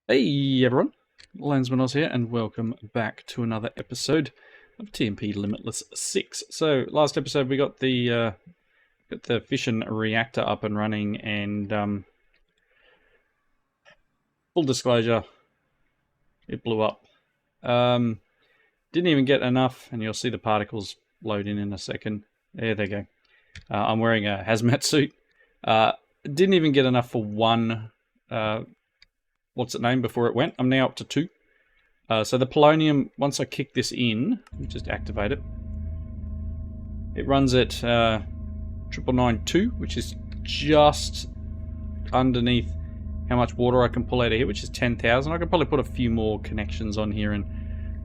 Hey everyone, Lansmanos here, and welcome back to another episode of TNP Limitless 6. So last episode we got the fission reactor up and running, and full disclosure, it blew up. Didn't even get enough, and you'll see the particles load in a second. There they go. I'm wearing a hazmat suit. Didn't even get enough for one. What's it named before it went? I'm now up to 2. So the polonium, once I kick this in, just activate it. It runs at 9992, which is just underneath how much water I can pull out of here, which is 10,000. I could probably put a few more connections on here and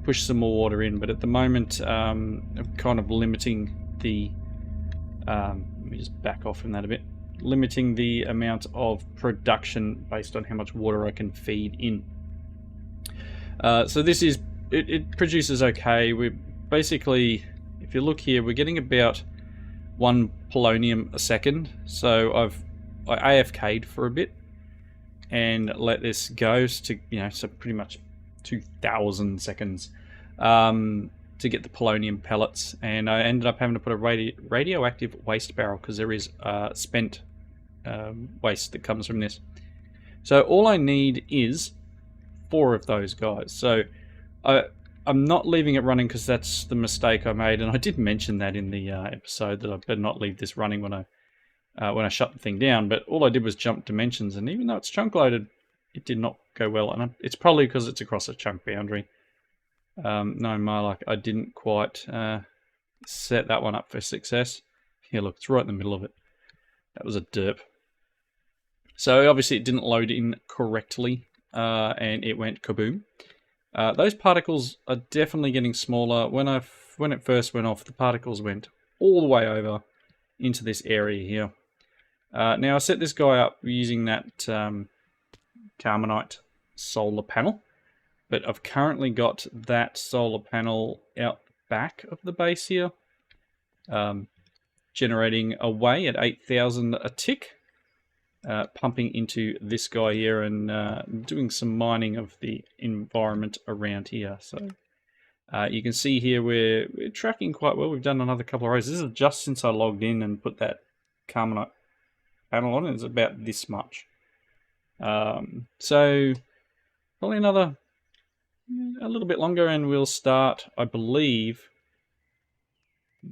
push some more water in, but at the moment I'm kind of limiting the... let me just back off from that a bit. Limiting the amount of production based on how much water I can feed in. So this is, it produces okay. We're basically, if you look here, we're getting about 1 polonium a second. So I AFK'd for a bit and let this go to, so pretty much 2,000 seconds to get the polonium pellets. And I ended up having to put a radioactive waste barrel because there is spent waste that comes from this. So all I need is 4 of those guys. So I'm not leaving it running because that's the mistake I made, and I did mention that in the episode that I better not leave this running when I shut the thing down. But all I did was jump dimensions, and even though it's chunk loaded, it did not go well, and it's probably because it's across a chunk boundary. Knowing my luck, I didn't quite set that one up for success. Here, look, it's right in the middle of it. That was a derp. So obviously it didn't load in correctly, and it went kaboom. Those particles are definitely getting smaller. When it first went off, the particles went all the way over into this area here. Now I set this guy up using that carbonite solar panel, but I've currently got that solar panel out back of the base here, generating away at 8,000 a tick. Pumping into this guy here and doing some mining of the environment around here. So you can see here we're tracking quite well. We've done another couple of rows. This is just since I logged in and put that carbonite panel on. It's about this much. So probably a little bit longer, and we'll start, I believe.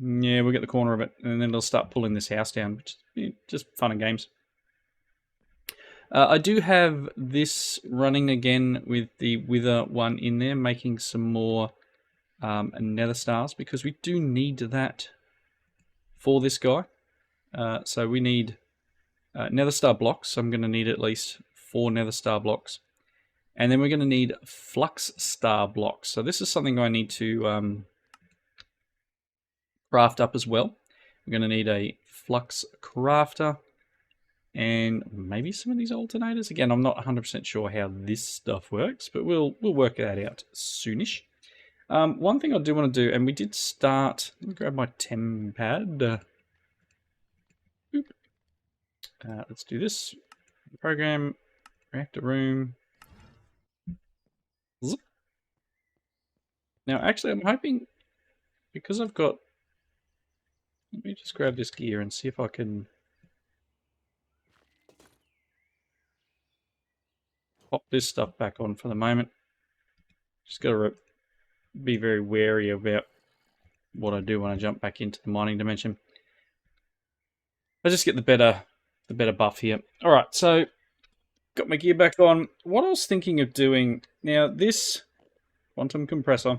Yeah, we'll get the corner of it, and then it'll start pulling this house down, which is just fun and games. I do have this running again with the Wither one in there, making some more nether stars, because we do need that for this guy. So we need nether star blocks. So I'm going to need at least 4 nether star blocks. And then we're going to need flux star blocks. So this is something I need to craft up as well. We're going to need a flux crafter. And maybe some of these alternators. Again, I'm not 100% sure how this stuff works, but we'll work that out soonish. One thing I do want to do, and we did start... Let me grab my tem pad. Let's do this. Program, reactor room. Zip. Now, actually, I'm hoping, because I've got... Let me just grab this gear and see if I can... pop this stuff back on for the moment. Just got to be very wary about what I do when I jump back into the mining dimension. I just get the better buff here. All right, so got my gear back on. What I was thinking of doing now, this quantum compressor,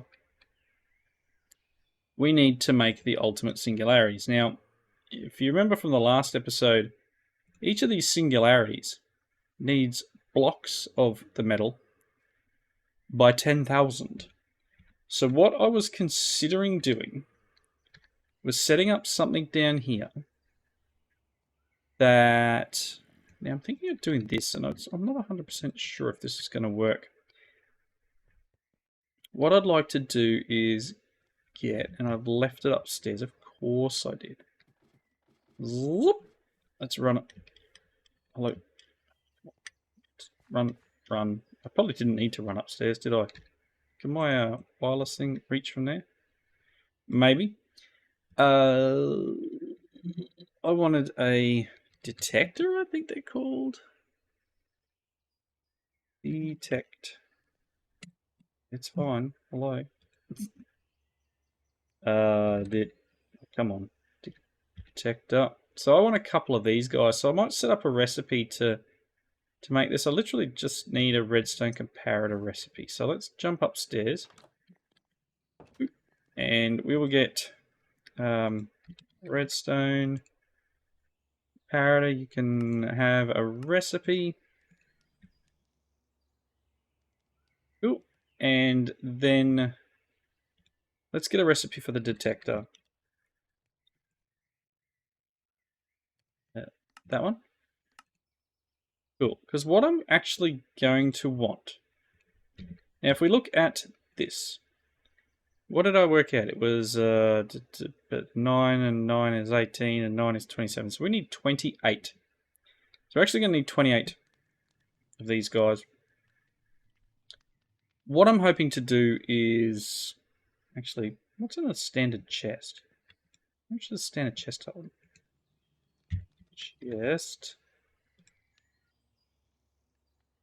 we need to make the ultimate singularities. Now, if you remember from the last episode, each of these singularities needs blocks of the metal by 10,000. So what I was considering doing was setting up something down here that... Now I'm thinking of doing this, and I'm not 100% sure if this is going to work. What I'd like to do is get, and I've left it upstairs, of course I did. Let's run it. Hello. Run, I probably didn't need to run upstairs, did I? Can my wireless thing reach from there? Maybe. I wanted a detector, I think they're called. Detect. It's fine. Hello. Come on. Detector. So I want a couple of these guys. So I might set up a recipe to make this. I literally just need a redstone comparator recipe. So let's jump upstairs. And we will get redstone comparator. You can have a recipe. Ooh. And then let's get a recipe for the detector. That one? Cool. Because what I'm actually going to want... Now, if we look at this, what did I work out? It was 9 and 9 is 18 and 9 is 27. So we need 28. So we're actually going to need 28 of these guys. What I'm hoping to do is... Actually, what's in a standard chest? How much does a standard chest hold? Chest.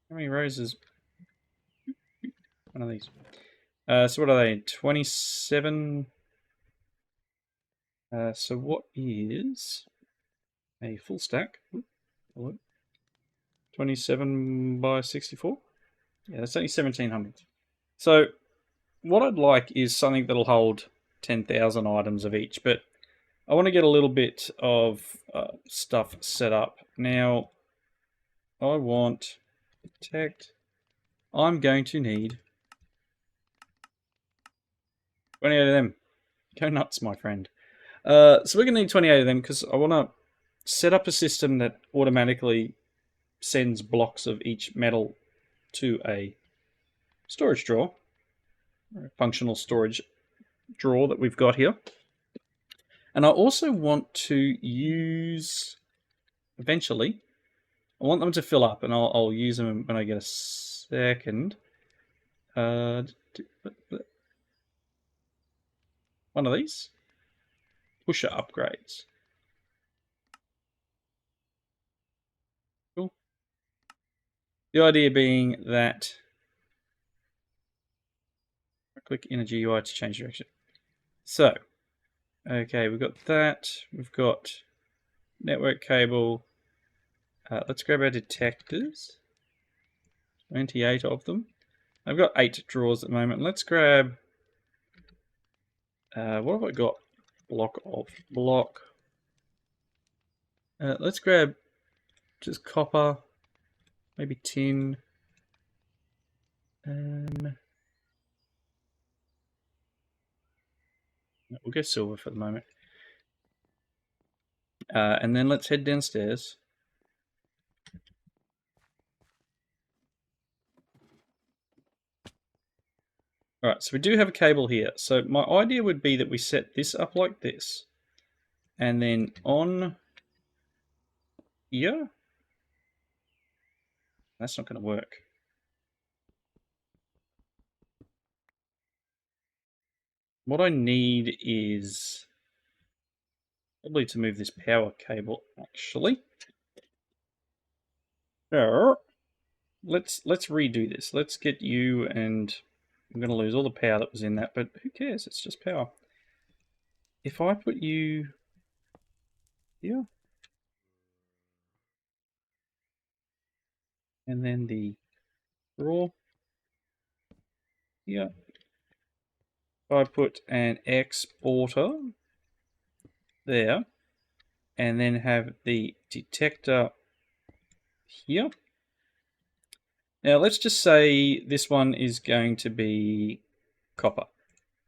How many roses? One of these. So what are they? 27. So what is a full stack? Hello. 27 by 64? Yeah, that's only 1700. So what I'd like is something that'll hold 10,000 items of each, but I want to get a little bit of stuff set up. Now, I want detect. I'm going to need 28 of them. Go nuts, my friend. So we're going to need 28 of them because I want to set up a system that automatically sends blocks of each metal to a storage drawer, or a functional storage drawer that we've got here. And I also want to use, eventually, I want them to fill up, and I'll use them when I get a second. One of these. Pusher upgrades. Cool. The idea being that I click energy UI to change direction. So, okay, we've got that. We've got network cable. Let's grab our detectors. 28 of them. I've got 8 drawers at the moment. Let's grab... what have I got? Block. Let's grab just copper, maybe tin. We'll go silver for the moment. And then let's head downstairs. Alright, so we do have a cable here. So my idea would be that we set this up like this. And then on here... That's not going to work. What I need is probably to move this power cable, actually. Let's redo this. Let's get you, and I'm going to lose all the power that was in that, but who cares? It's just power. If I put you here, and then the draw here, if I put an exporter there, and then have the detector here. Now let's just say this one is going to be copper.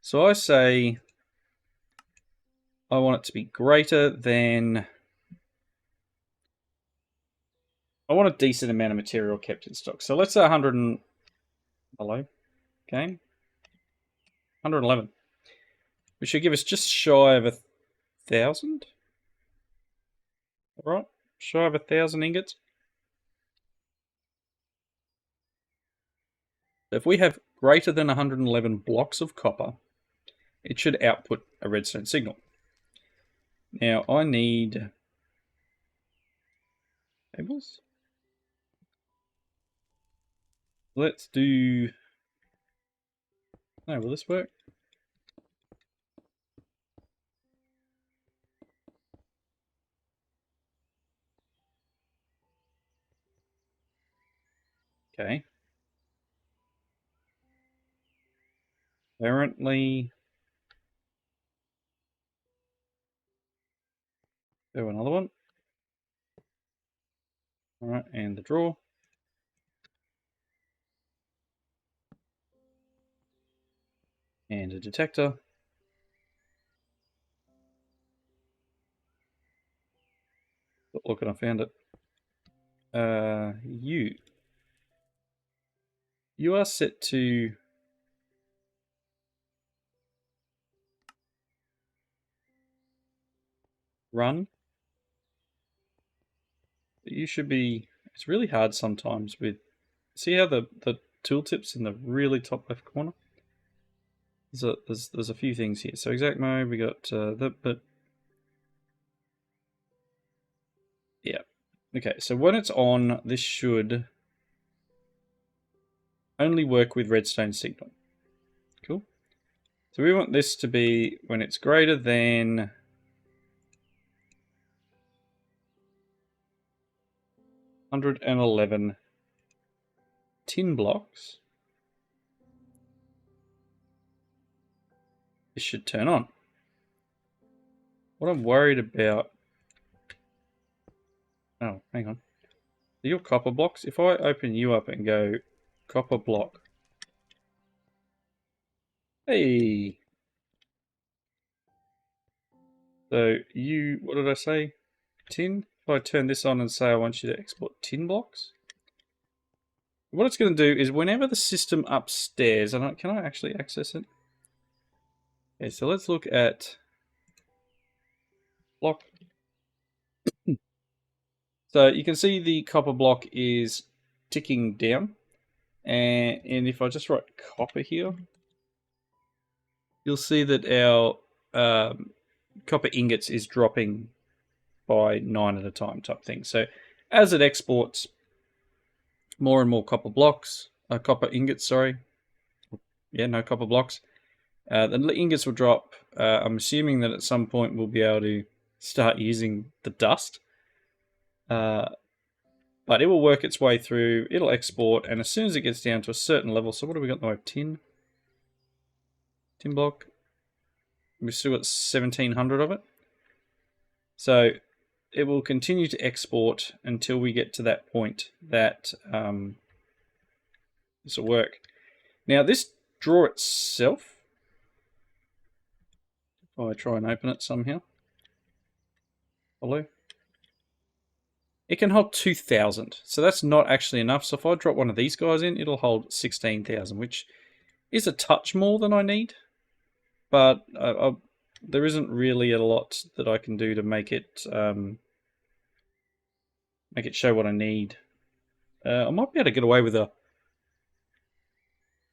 So I say I want it to be greater than... I want a decent amount of material kept in stock. So let's say 100 and... Hello? Game? 111. Which should give us just shy of 1,000. All right? Shy of 1,000 ingots. If we have greater than 111 blocks of copper, it should output a redstone signal. Now I need cables. Let's do... No, will this work? Okay. Apparently... Do another one. Alright, and the drawer. And a detector. Look, and I found it. You are set to run. You should be... It's really hard sometimes with... See how the tooltip's in the really top left corner? There's a few things here. So exact mode, we got but yeah. Okay, so when it's on, this should only work with redstone signal. Cool. So we want this to be when it's greater than 111 tin blocks. This should turn on. What I'm worried about... Oh, hang on. Your copper blocks, if I open you up and go copper block. Hey! So you, what did I say? Tin? If I turn this on and say I want you to export tin blocks. What it's going to do is whenever the system upstairs, and can I actually access it? Okay, so let's look at block. So you can see the copper block is ticking down. And if I just write copper here, you'll see that our copper ingots is dropping by 9 at a time type thing. So as it exports more and more copper blocks, copper ingots, sorry. Yeah, no copper blocks. The ingots will drop. I'm assuming that at some point we'll be able to start using the dust. But it will work its way through, it'll export, and as soon as it gets down to a certain level, so what have we got in the way of tin? Tin block. We've still got 1700 of it. So it will continue to export until we get to that point that this will work. Now this drawer itself, if I try and open it somehow, hello? It can hold 2,000, so that's not actually enough. So if I drop one of these guys in, it'll hold 16,000, which is a touch more than I need. But there isn't really a lot that I can do to make it show what I need. I might be able to get away with a...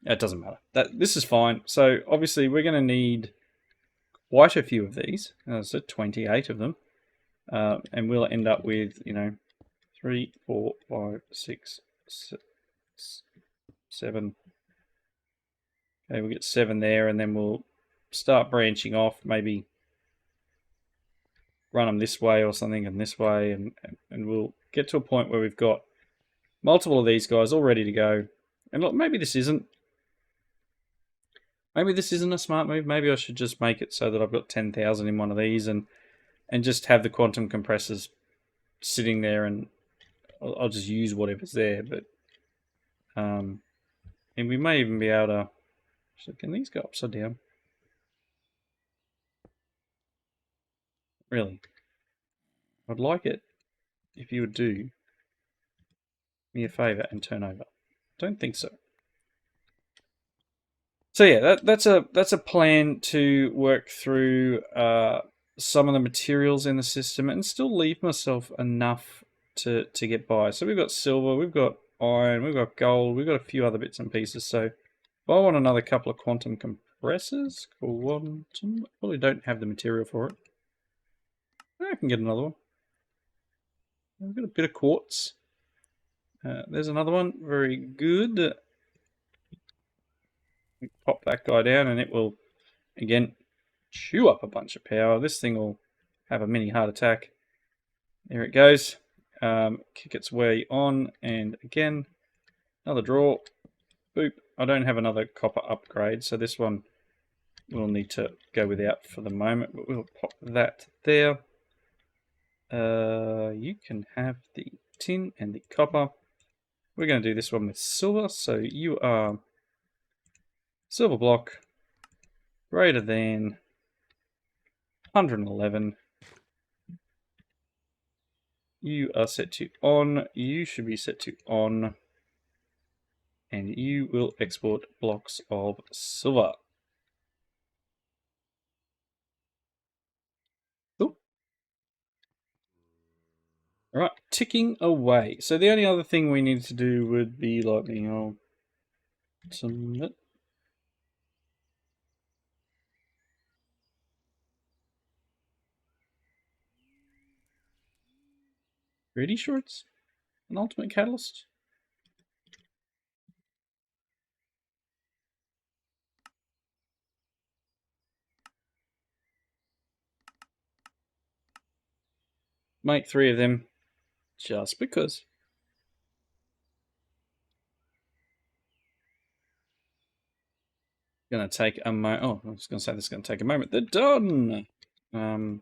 It doesn't matter. This is fine. So obviously we're going to need quite a few of these. So 28 of them. And we'll end up with, 3, 4, 5, 6, 7. Okay, we'll get 7 there, and then we'll start branching off, maybe run them this way or something and this way, and we'll get to a point where we've got multiple of these guys all ready to go. And look, maybe this isn't a smart move. Maybe I should just make it so that I've got 10,000 in one of these and just have the quantum compressors sitting there, and I'll just use whatever's there. But and we may even be able to... So can these go upside down? Really? I'd like it if you would do me a favor and turn over. Don't think so. So yeah, that's a plan to work through some of the materials in the system and still leave myself enough to get by. So we've got silver, we've got iron, we've got gold, we've got a few other bits and pieces. So if I want another couple of quantum compressors, quantum, I probably don't have the material for it. I can get another one. I've got a bit of quartz. There's another one. Very good. We pop that guy down and it will, again, chew up a bunch of power. This thing will have a mini heart attack. There it goes. Kick its way on, and again, another draw. Boop. I don't have another copper upgrade, so this one we'll need to go without for the moment, but we'll pop that there. You can have the tin and the copper. We're going to do this one with silver, so you are silver block greater than 111. You are set to on. You should be set to on. And you will export blocks of silver. Cool. All right, ticking away. So the only other thing we need to do would be like the submit. Pretty sure it's an ultimate catalyst. Make 3 of them just because. Gonna take a moment. Oh, I was gonna say this is gonna take a moment. They're done. Not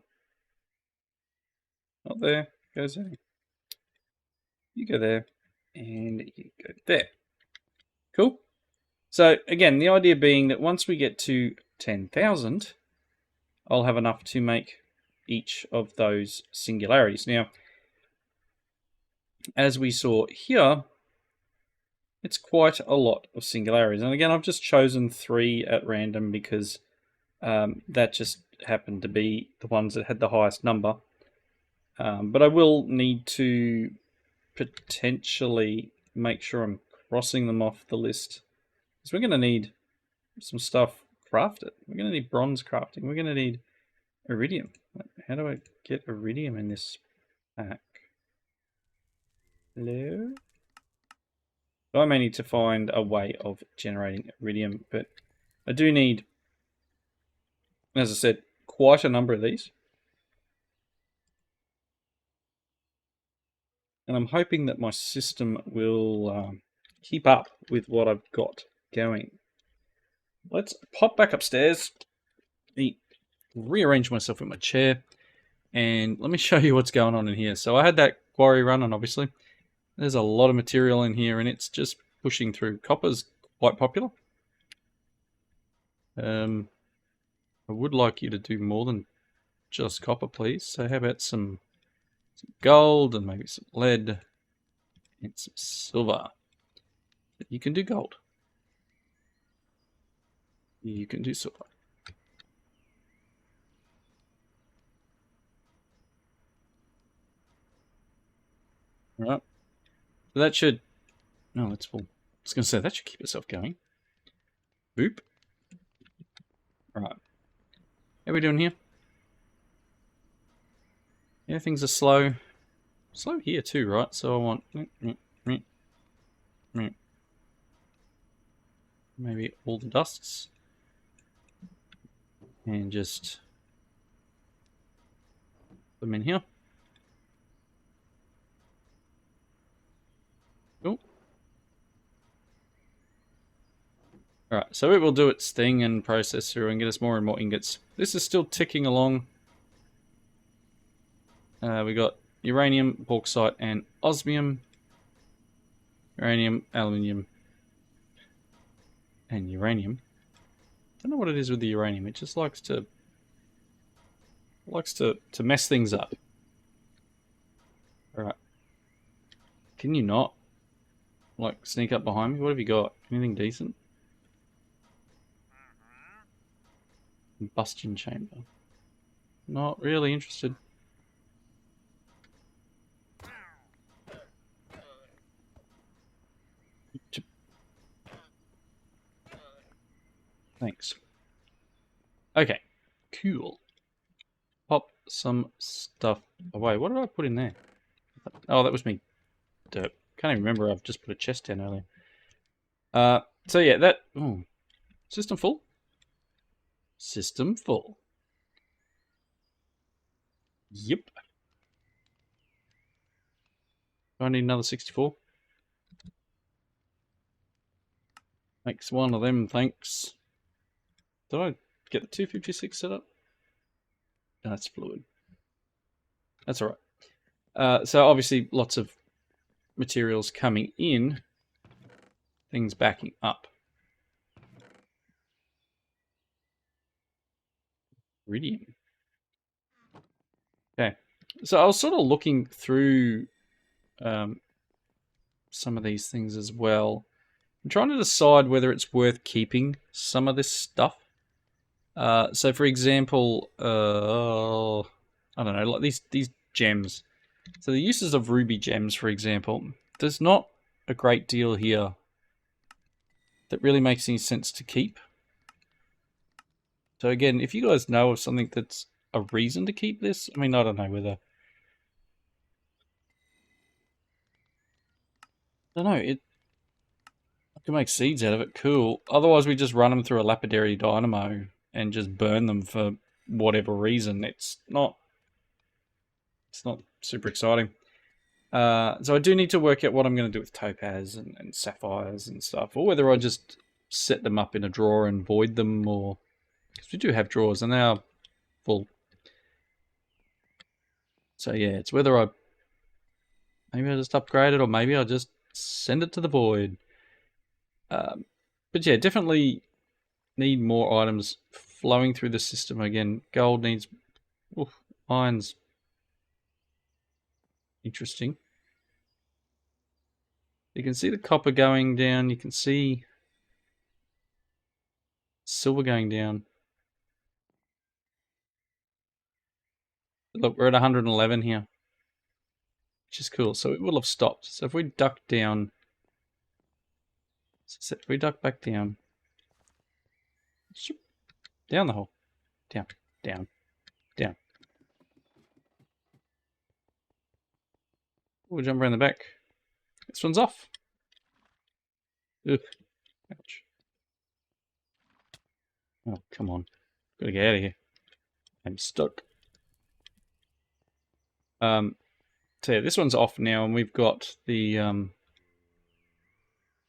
there. Goes there. You go there, and you go there. Cool. So again, the idea being that once we get to 10,000, I'll have enough to make each of those singularities. Now, as we saw here, it's quite a lot of singularities. And again, I've just chosen 3 at random because that just happened to be the ones that had the highest number. But I will need to potentially make sure I'm crossing them off the list. Because we're going to need some stuff crafted. We're going to need bronze crafting. We're going to need iridium. How do I get iridium in this pack? Hello? So I may need to find a way of generating iridium, but I do need, as I said, quite a number of these. And I'm hoping that my system will keep up with what I've got going. Let's pop back upstairs. Let me rearrange myself in my chair. And let me show you what's going on in here. So I had that quarry running, obviously. There's a lot of material in here, and it's just pushing through. Copper's quite popular. I would like you to do more than just copper, please. So how about some gold and maybe some lead and some silver? You can do gold. You can do silver. All right. So that should... No, that's full. I was going to say, that should keep itself going. Boop. All right. How are we doing here? Yeah, things are slow. Slow here too, right? So I want... maybe all the dusts. And just... put them in here. Oh. Alright, so it will do its thing and process through and get us more and more ingots. This is still ticking along. We got uranium, bauxite, and osmium. Uranium, aluminium, and uranium. Don't know what it is with the uranium. It just likes to mess things up. Alright. Can you not like sneak up behind me? What have you got? Anything decent? Combustion chamber. Not really interested. Thanks. Okay, cool. Pop some stuff away. What did I put in there? Oh, that was me. Dirt. Can't even remember. I've just put a chest down earlier. So yeah, that... Ooh, system full? System full. Yep. Do I need another 64? Makes one of them, thanks. Did I get the 256 set up? No, that's fluid. That's alright. So obviously lots of materials coming in, things backing up. Iridium. Okay. So I was sort of looking through some of these things as well. I'm trying to decide whether it's worth keeping some of this stuff. So for example, I don't know, like these gems. So the uses of ruby gems, for example, there's not a great deal here that really makes any sense to keep. So again, if you guys know of something that's a reason to keep this, I mean, I don't know whether... I don't know, I can make seeds out of it, cool. Otherwise we just run them through a lapidary dynamo and just burn them for whatever reason. It's not super exciting. So I do need to work out what I'm going to do with topaz and sapphires and stuff, or whether I just set them up in a drawer and void them, or... Because we do have drawers and they are full. So yeah, it's whether I... Maybe I just upgrade it, or maybe I just send it to the void. But yeah, definitely need more items flowing through the system again. Gold needs... Oof, iron's interesting. You can see the copper going down. You can see silver going down. Look, we're at 111 here, which is cool. So it will have stopped. So if we duck down... So if we duck back down... Down the hole. Down, down, down. We'll jump around the back. This one's off. Ugh. Ouch. Oh, come on. Gotta get out of here. I'm stuck. So yeah, this one's off now, and we've got the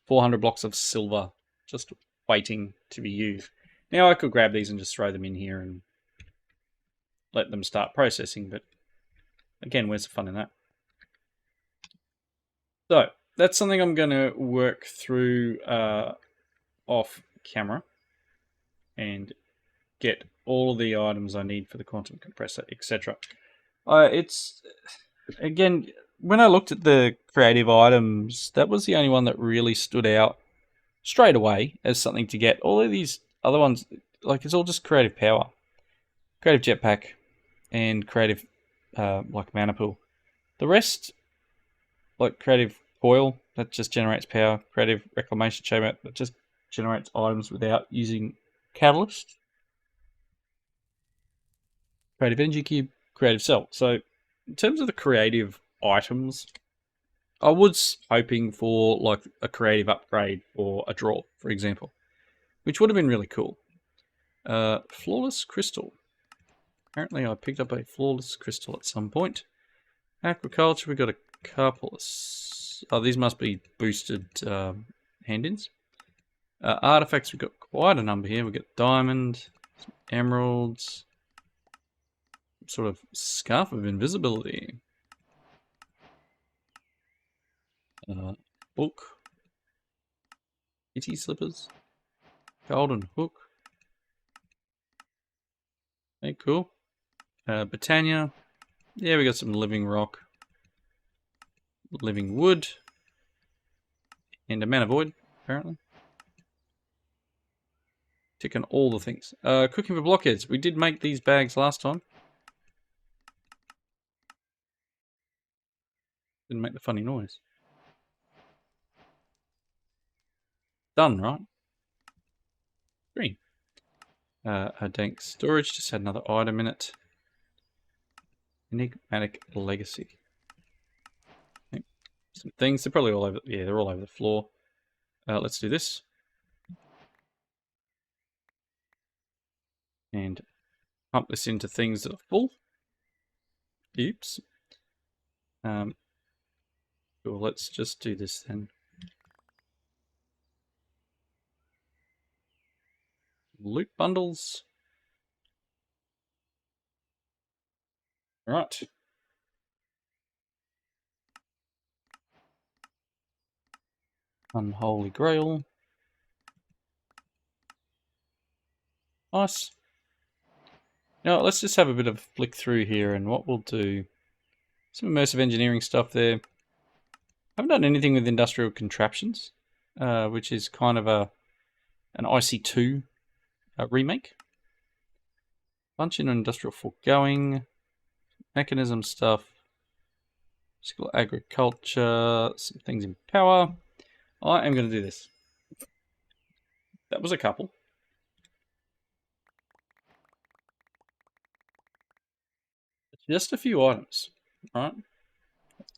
400 blocks of silver just waiting to be used. Now I could grab these and just throw them in here and let them start processing, but again, where's the fun in that? So that's something I'm going to work through off camera and get all of the items I need for the quantum compressor, etc. It's, again, when I looked at the creative items, that was the only one that really stood out straight away as something to get. All of these other ones, like, it's all just creative power. Creative jetpack and creative, like, mana pool. The rest, like creative coil, that just generates power. Creative reclamation chamber, that just generates items without using catalyst. Creative energy cube, creative cell. So in terms of the creative items, I was hoping for like a creative upgrade or a draw, for example, which would have been really cool. Flawless crystal. Apparently I picked up a flawless crystal at some point. Agriculture, we got a couple of... Oh, these must be boosted hand-ins. Artifacts, we've got quite a number here. We've got diamond, some emeralds, sort of scarf of invisibility. Book. Kitty slippers. Golden hook. Hey, cool. Britannia. Yeah, we got some living rock. Living wood. And a mana void, apparently. Ticking all the things. Cooking for blockheads. We did make these bags last time. Didn't make the funny noise. Done, right? Green. A dank storage just had another item in it. Enigmatic legacy. Okay. Some things. They're probably all over. Yeah, they're all over the floor. Let's do this. And pump this into things that are full. Oops. Cool, let's just do this then. Loot bundles. All right. Unholy Grail. Nice. Now let's just have a bit of a flick through here, and what we'll do, some immersive engineering stuff there. I haven't done anything with industrial contraptions, which is kind of an IC2 remake. Bunch in industrial foregoing, mechanism stuff, skill agriculture, some things in power. I am going to do this. That was a couple. Just a few items, right?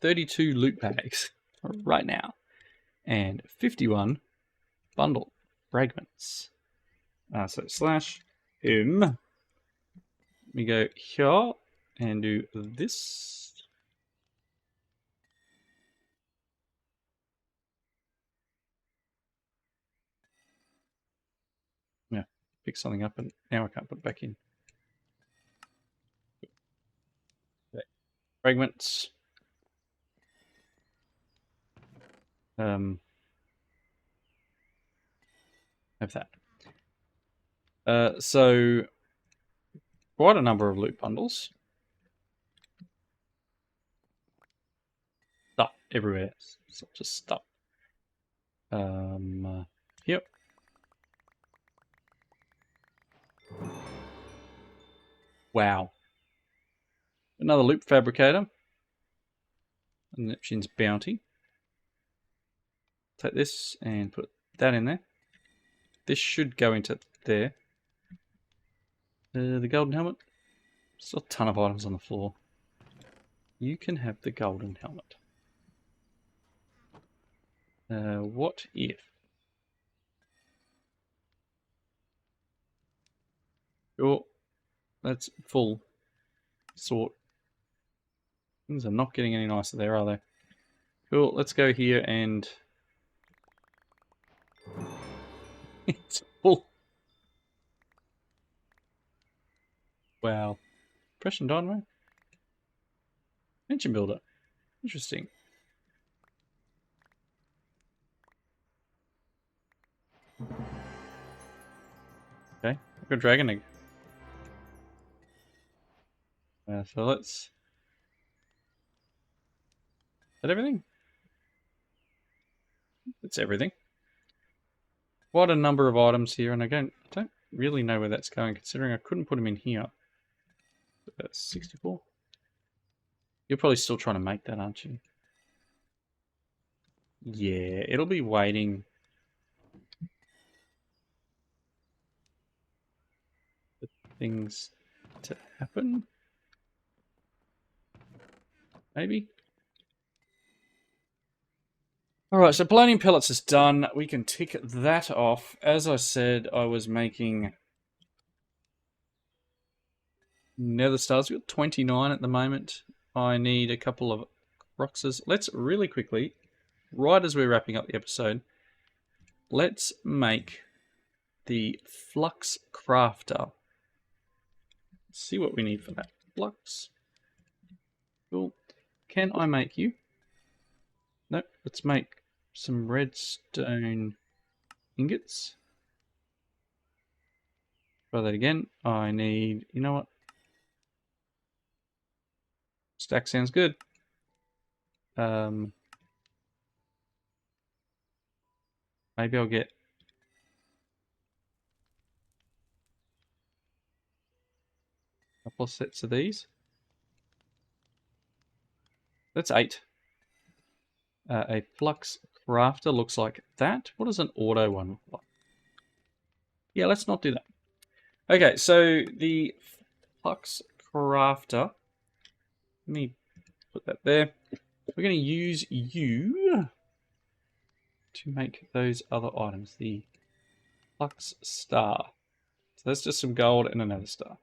32 loot bags right now, and 51 bundle fragments. So slash him. We go here and do this. Yeah, pick something up and now I can't put it back in. Okay. Fragments. Have that. So quite a number of loot bundles. Stuff everywhere. So just stuff. Yep. Wow. Another loop fabricator. Neptune's bounty. Take this and put that in there. This should go into there. The golden helmet. Still a ton of items on the floor. You can have the golden helmet. What if? Sure, that's full. Sort. Things are not getting any nicer there, are they? Cool, let's go here and... it's full. Wow. Depression dynamo? Engine builder. Interesting. Okay, I've got dragon egg. So let's... is that everything? It's everything. Quite a number of items here, and I don't really know where that's going, considering I couldn't put them in here. 64. You're probably still trying to make that, aren't you? Yeah, it'll be waiting for things to happen. Maybe. Alright, so polonium pellets is done. We can tick that off. As I said, I was making nether stars. We've got 29 at the moment. I need a couple of roxes. Let's really quickly, right as we're wrapping up the episode, let's make the flux crafter. Let's see what we need for that. Flux. Cool. Can I make you? Nope. Let's make some redstone ingots. Try that again. I need, you know what? Stack sounds good. Maybe I'll get a couple of sets of these. That's 8. A flux crafter looks like that. What does an auto one look like? Yeah, let's not do that. Okay, so the flux crafter. Let me put that there. We're going to use you to make those other items. The flux star. So that's just some gold and another star.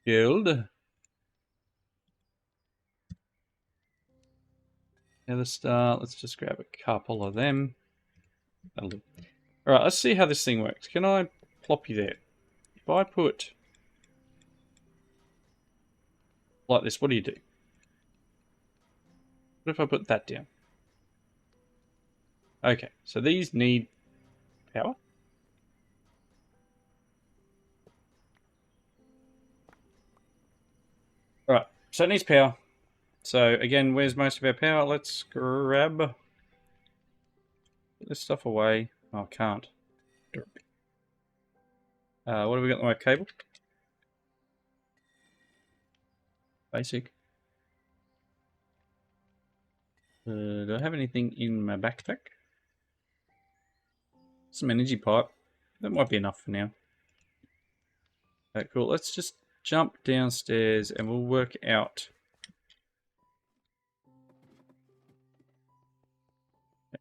Guild. Another star. Let's just grab a couple of them. That'll do. Alright, let's see how this thing works. Can I plop you there? If I put like this, what do you do? What if I put that down? Okay, so these need power. Alright, so it needs power. So again, where's most of our power? Let's grab this stuff away. Oh, I can't. What have we got in the way? Cable? Basic. Do I have anything in my backpack? Some energy pipe. That might be enough for now. Okay, cool. Let's just jump downstairs and we'll work out.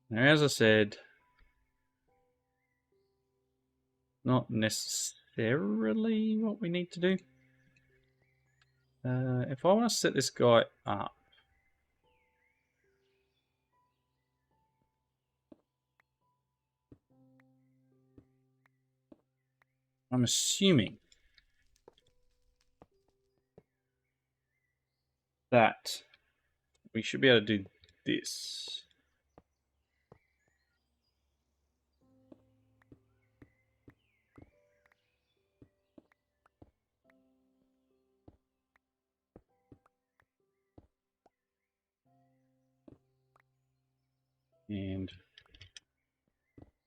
Now, as I said, not necessarily what we need to do. If I want to set this guy up, I'm assuming that we should be able to do this. And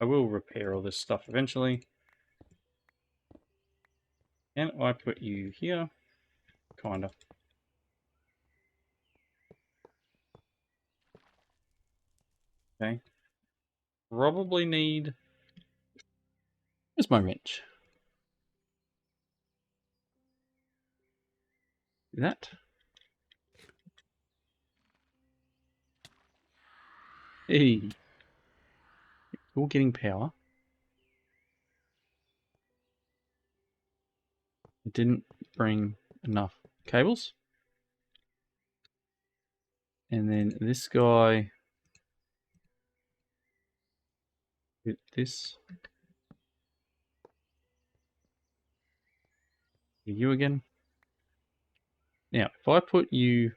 I will repair all this stuff eventually. And I put you here, kinda. Okay. Probably need. Where's my wrench? Do that. Hey, you're getting power. I didn't bring enough cables. And then this guy with this. You again. Now, if I put you.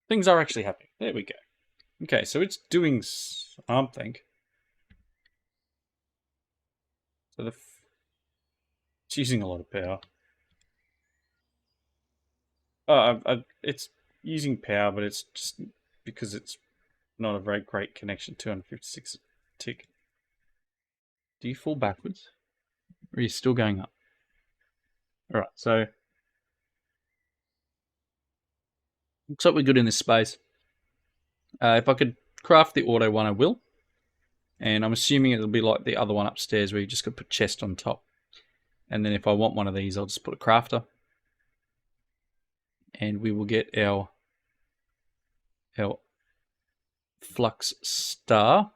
Things are actually happening. There we go. Okay, so it's doing something. So it's using a lot of power. It's using power, but it's just because it's not a very great connection. 256 tick. Do you fall backwards? Or are you still going up? Alright, so looks like we're good in this space. If I could craft the auto one, I will. And I'm assuming it'll be like the other one upstairs where you just got to put chest on top. And then if I want one of these, I'll just put a crafter. And we will get our flux star.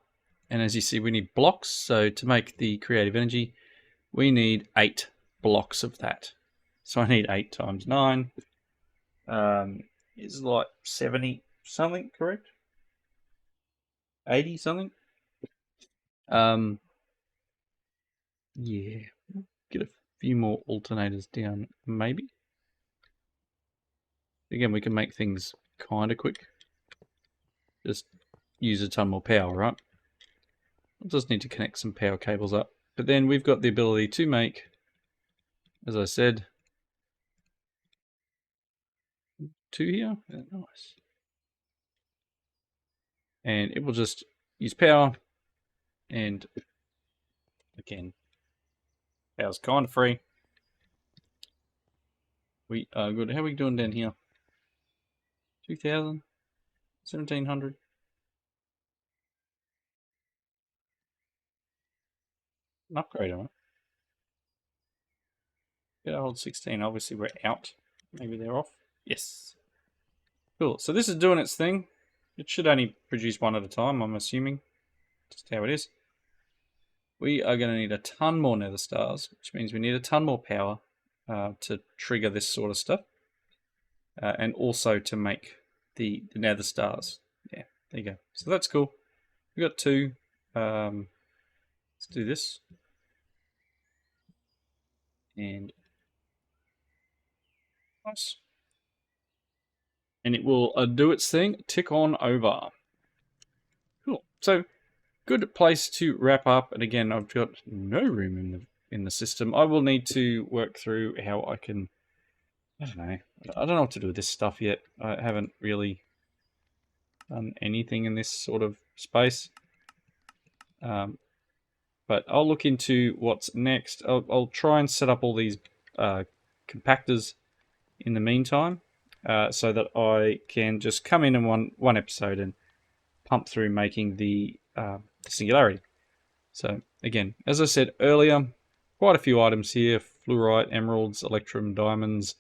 And as you see, we need blocks. So to make the creative energy, we need 8 blocks of that. So I need 8 times 9. Is like 70 something, correct? 80 something? Yeah. Get a few more alternators down, maybe. Again, we can make things kind of quick. Just use a ton more power, right? We'll just need to connect some power cables up. But then we've got the ability to make, as I said, 2 here. Yeah, nice. And it will just use power. And again, power's kind of free. We are good. How are we doing down here? 2000, 1700. An upgrade on it. Get hold 16. Obviously, we're out. Maybe they're off. Yes. Cool. So this is doing its thing. It should only produce one at a time, I'm assuming. Just how it is. We are going to need a ton more nether stars, which means we need a ton more power to trigger this sort of stuff. And also to make the nether stars. Yeah, there you go. So that's cool. We got 2. Let's do this. And nice. And it will do its thing. Tick on over. Cool. So good place to wrap up. And again, I've got no room in the system. I will need to work through how I can. I don't know what to do with this stuff yet. I haven't really done anything in this sort of space. But I'll look into what's next. I'll try and set up all these compactors in the meantime, so that I can just come in one episode and pump through making the singularity. So again, as I said earlier, quite a few items here: fluorite, emeralds, electrum, diamonds,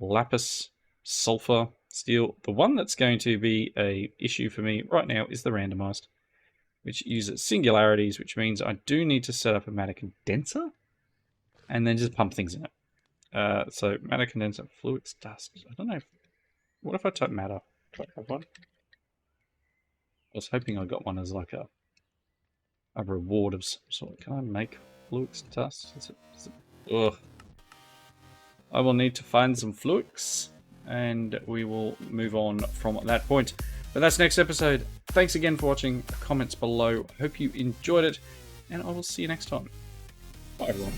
lapis, sulfur, steel. The one that's going to be a issue for me right now is the randomized, which uses singularities, which means I do need to set up a matter condenser and then just pump things in it. So matter condenser, fluix dust. I don't know. What if I type matter? Do I have one? I was hoping I got one as like a reward of some sort. Can I make fluix dust? Is it, ugh. I will need to find some fluix, and we will move on from that point. But that's next episode. Thanks again for watching. Comments below. Hope you enjoyed it, and I will see you next time. Bye, everyone.